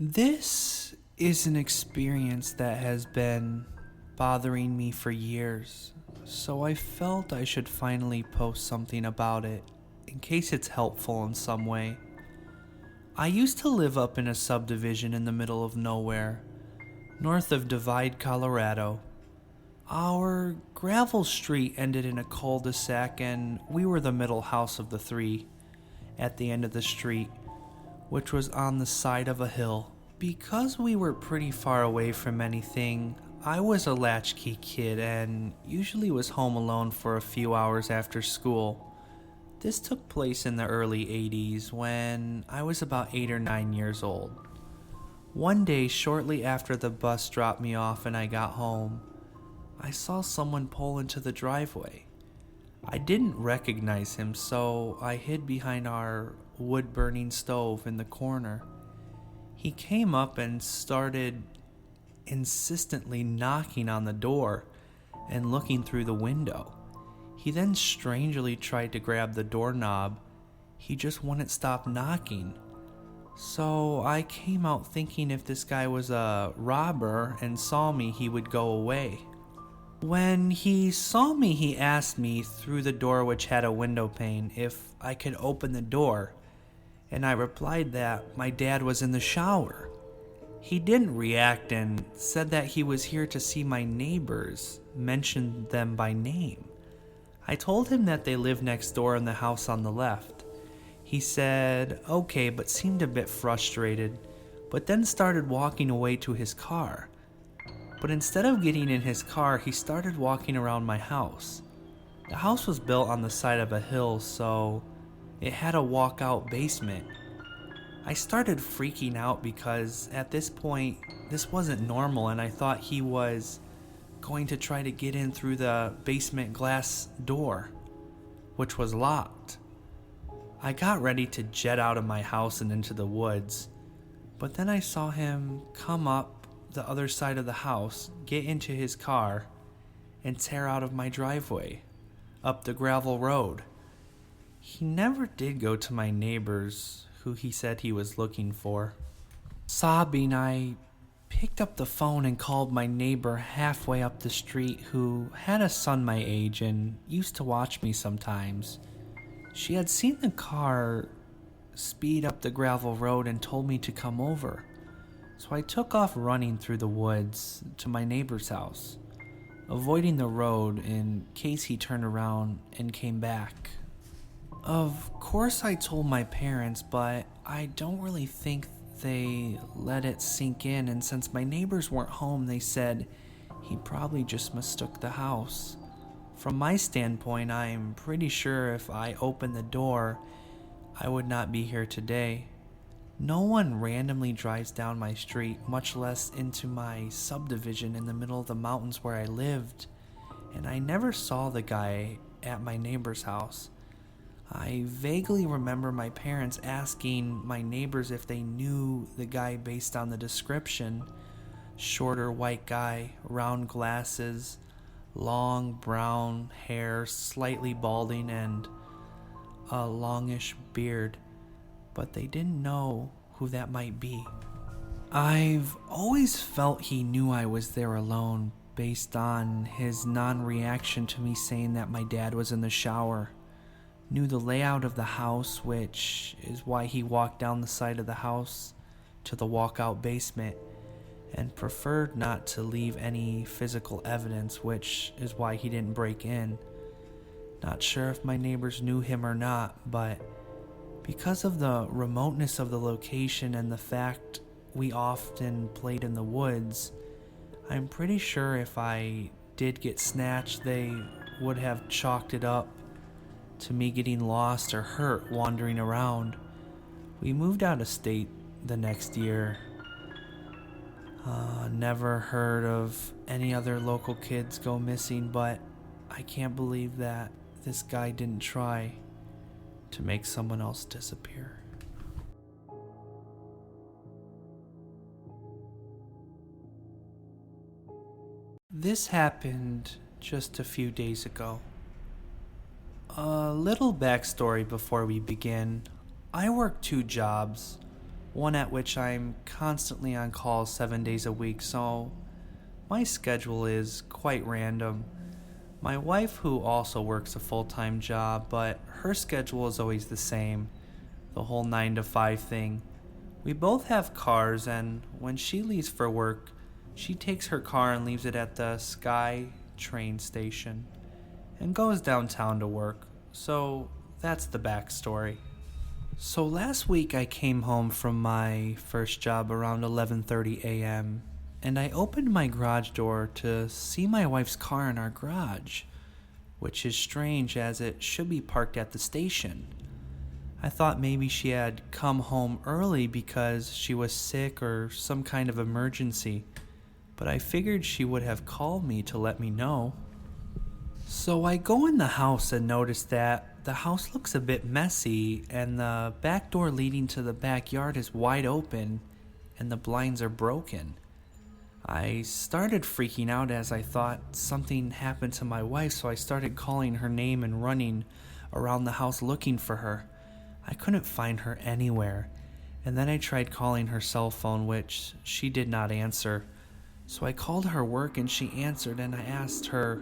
This is an experience that has been bothering me for years, so I felt I should finally post something about it in case it's helpful in some way. I used to live up in a subdivision in the middle of nowhere, north of Divide, Colorado. Our gravel street ended in a cul-de-sac, and we were the middle house of the three at the end of the street, which was on the side of a hill. Because we were pretty far away from anything, I was a latchkey kid and usually was home alone for a few hours after school. This took place in the early 80s when I was about 8 or 9 years old. One day, shortly after the bus dropped me off and I got home, I saw someone pull into the driveway. I didn't recognize him, so I hid behind our wood-burning stove in the corner. He came up and started insistently knocking on the door and looking through the window. He then strangely tried to grab the doorknob. He just wouldn't stop knocking. So I came out thinking if this guy was a robber and saw me, he would go away. When he saw me, he asked me through the door, which had a window pane, if I could open the door, and I replied that my dad was in the shower. He didn't react and said that he was here to see my neighbors, mentioned them by name. I told him that they lived next door in the house on the left. He said okay, but seemed a bit frustrated, but then started walking away to his car. But instead of getting in his car, he started walking around my house. The house was built on the side of a hill, so it had a walkout basement. I started freaking out because at this point, this wasn't normal, and I thought he was going to try to get in through the basement glass door, which was locked. I got ready to jet out of my house and into the woods, but then I saw him come up the other side of the house, get into his car, and tear out of my driveway, up the gravel road. He never did go to my neighbors, who he said he was looking for. Sobbing, I picked up the phone and called my neighbor halfway up the street who had a son my age and used to watch me sometimes. She had seen the car speed up the gravel road and told me to come over. So I took off running through the woods to my neighbor's house, avoiding the road in case he turned around and came back. Of course I told my parents, but I don't really think they let it sink in, and since my neighbors weren't home, they said he probably just mistook the house. From my standpoint, I'm pretty sure if I opened the door, I would not be here today. No one randomly drives down my street, much less into my subdivision in the middle of the mountains where I lived, and I never saw the guy at my neighbor's house. I vaguely remember my parents asking my neighbors if they knew the guy based on the description. Shorter white guy, round glasses, long brown hair, slightly balding, and a longish beard, but they didn't know who that might be. I've always felt he knew I was there alone based on his non-reaction to me saying that my dad was in the shower. Knew the layout of the house, which is why he walked down the side of the house to the walkout basement, and preferred not to leave any physical evidence, which is why he didn't break in. Not sure if my neighbors knew him or not, but because of the remoteness of the location and the fact we often played in the woods, I'm pretty sure if I did get snatched, they would have chalked it up to me getting lost or hurt wandering around. We moved out of state the next year. Never heard of any other local kids go missing, but I can't believe that this guy didn't try to make someone else disappear. This happened just a few days ago. A little backstory before we begin. I work 2 jobs. one at which I'm constantly on call 7 days a week, so my schedule is quite random. My wife, who also works a full-time job, but her schedule is always the same, the whole 9 to 5 thing. We both have cars, and when she leaves for work, she takes her car and leaves it at the Sky train station and goes downtown to work. So that's the backstory. So last week I came home from my first job around 11:30 a.m. and I opened my garage door to see my wife's car in our garage, which is strange as it should be parked at the station. I thought maybe she had come home early because she was sick or some kind of emergency, but I figured she would have called me to let me know. So I go in the house and notice that the house looks a bit messy and the back door leading to the backyard is wide open and the blinds are broken. I started freaking out as I thought something happened to my wife, so I started calling her name and running around the house looking for her. I couldn't find her anywhere, and then I tried calling her cell phone, which she did not answer. So I called her work and she answered, and I asked her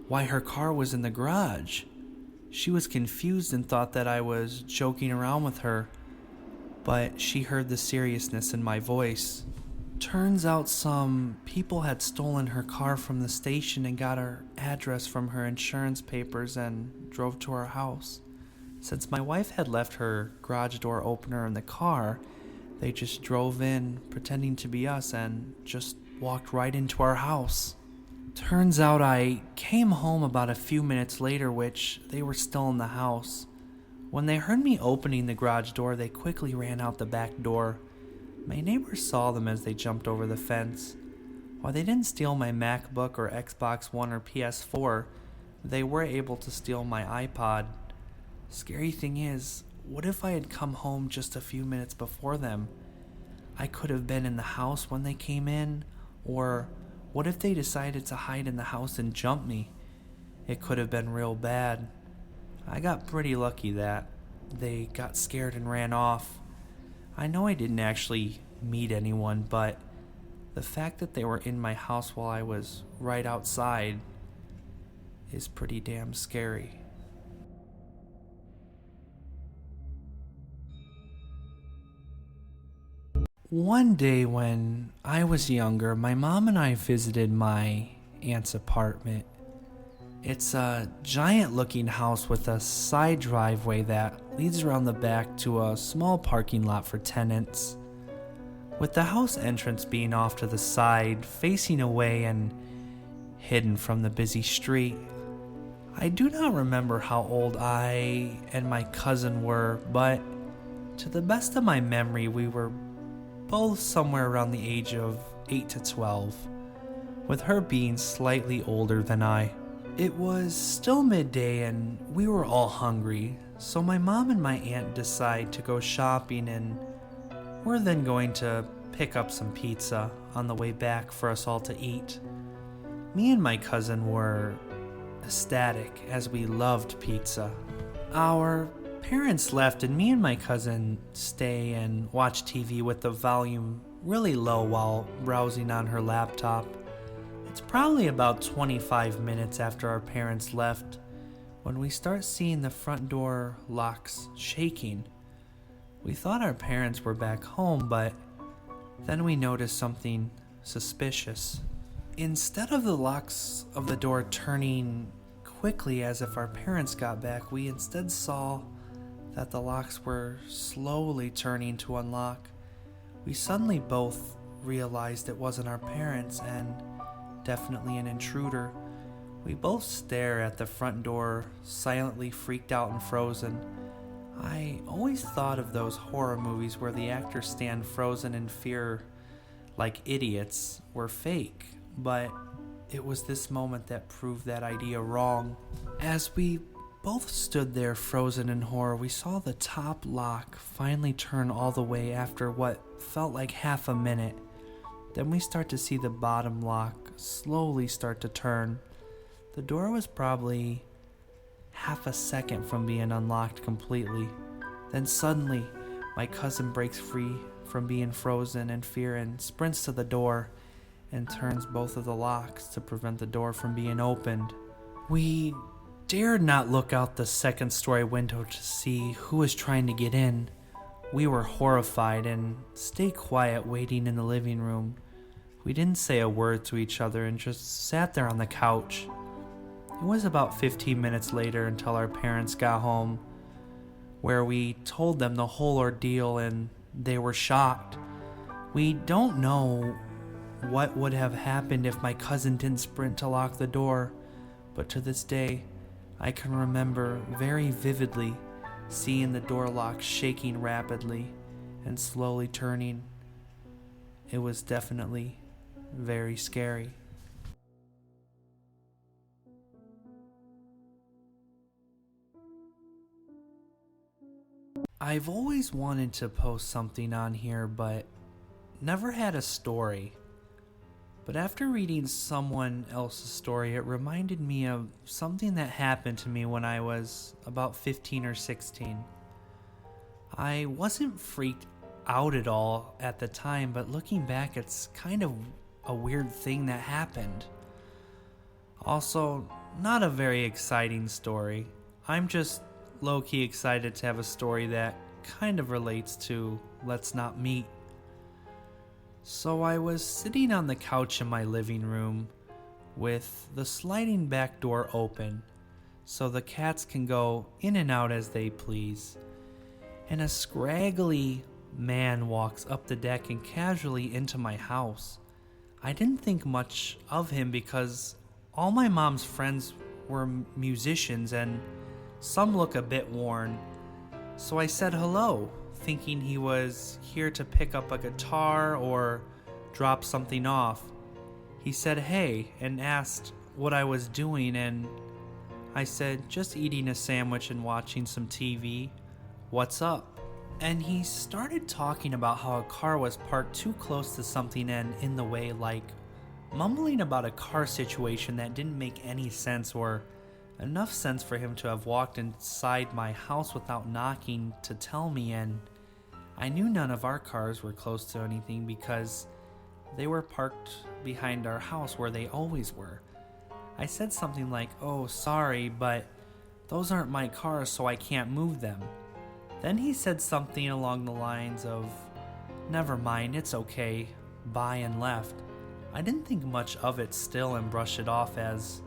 why her car was in the garage. She was confused and thought that I was joking around with her, but she heard the seriousness in my voice. Turns out some people had stolen her car from the station and got her address from her insurance papers and drove to our house. Since my wife had left her garage door opener in the car, they just drove in pretending to be us and just walked right into our house. Turns out I came home about a few minutes later, which they were still in the house. When they heard me opening the garage door, they quickly ran out the back door. My neighbors saw them as they jumped over the fence. While they didn't steal my MacBook or Xbox One or PS4, they were able to steal my iPod. Scary thing is, what if I had come home just a few minutes before them? I could have been in the house when they came in, or what if they decided to hide in the house and jump me? It could have been real bad. I got pretty lucky that they got scared and ran off. I know I didn't actually meet anyone, but the fact that they were in my house while I was right outside is pretty damn scary. One day when I was younger, my mom and I visited my aunt's apartment. It's a giant-looking house with a side driveway that leads around the back to a small parking lot for tenants. With the house entrance being off to the side, facing away and hidden from the busy street. I do not remember how old I and my cousin were, but to the best of my memory, we were both somewhere around the age of 8 to 12, with her being slightly older than I. It was still midday and we were all hungry, so my mom and my aunt decide to go shopping, and we're then going to pick up some pizza on the way back for us all to eat. Me and my cousin were ecstatic as we loved pizza. Our parents left and me and my cousin stay and watch TV with the volume really low while browsing on her laptop. It's probably about 25 minutes after our parents left when we start seeing the front door locks shaking. We thought our parents were back home, but then we noticed something suspicious. Instead of the locks of the door turning quickly as if our parents got back, we instead saw that the locks were slowly turning to unlock. We suddenly both realized it wasn't our parents and definitely an intruder. We both stare at the front door, silently freaked out and frozen. I always thought of those horror movies where the actors stand frozen in fear like idiots were fake, but it was this moment that proved that idea wrong. As we both stood there frozen in horror, we saw the top lock finally turn all the way after what felt like half a minute. Then we start to see the bottom lock slowly start to turn. The door was probably half a second from being unlocked completely. Then suddenly, My cousin breaks free from being frozen in fear and sprints to the door and turns both of the locks to prevent the door from being opened. We dared not look out the second-story window to see who was trying to get in. We were horrified and stayed quiet, waiting in the living room. We didn't say a word to each other and just sat there on the couch. It was about 15 minutes later until our parents got home, where we told them the whole ordeal and they were shocked. We don't know what would have happened if my cousin didn't sprint to lock the door, but to this day, I can remember very vividly seeing the door lock shaking rapidly and slowly turning. It was definitely very scary. I've always wanted to post something on here, but never had a story. But after reading someone else's story, it reminded me of something that happened to me when I was about 15 or 16. I wasn't freaked out at all at the time, but looking back, it's kind of a weird thing that happened. Also, not a very exciting story. I'm just low-key excited to have a story that kind of relates to Let's Not Meet. So I was sitting on the couch in my living room with the sliding back door open so the cats can go in and out as they please. And a scraggly man walks up the deck and casually into my house. I didn't think much of him because all my mom's friends were musicians and some look a bit worn. So I said hello, thinking he was here to pick up a guitar or drop something off. He said hey and asked what I was doing, and I said just eating a sandwich and watching some TV. What's up? And he started talking about how a car was parked too close to something and in the way, like mumbling about a car situation that didn't make any sense, or enough sense for him to have walked inside my house without knocking to tell me. And I knew none of our cars were close to anything because they were parked behind our house where they always were. I said something like, oh, sorry, but those aren't my cars, so I can't move them. Then he said something along the lines of, never mind, it's okay, bye, and left. I didn't think much of it still and brushed it off as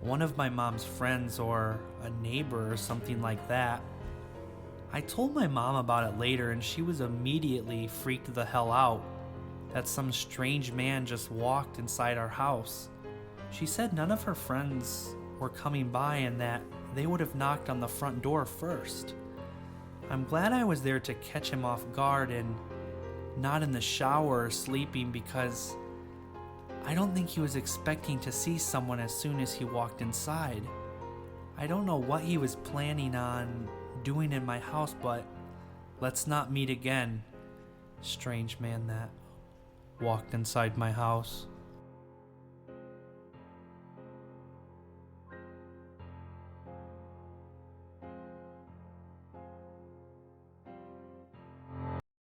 one of my mom's friends or a neighbor or something like that. I told my mom about it later, and she was immediately freaked the hell out that some strange man just walked inside our house. She said none of her friends were coming by and that they would have knocked on the front door first. I'm glad I was there to catch him off guard and not in the shower or sleeping, because I don't think he was expecting to see someone as soon as he walked inside. I don't know what he was planning on doing in my house, but let's not meet again, strange man that walked inside my house.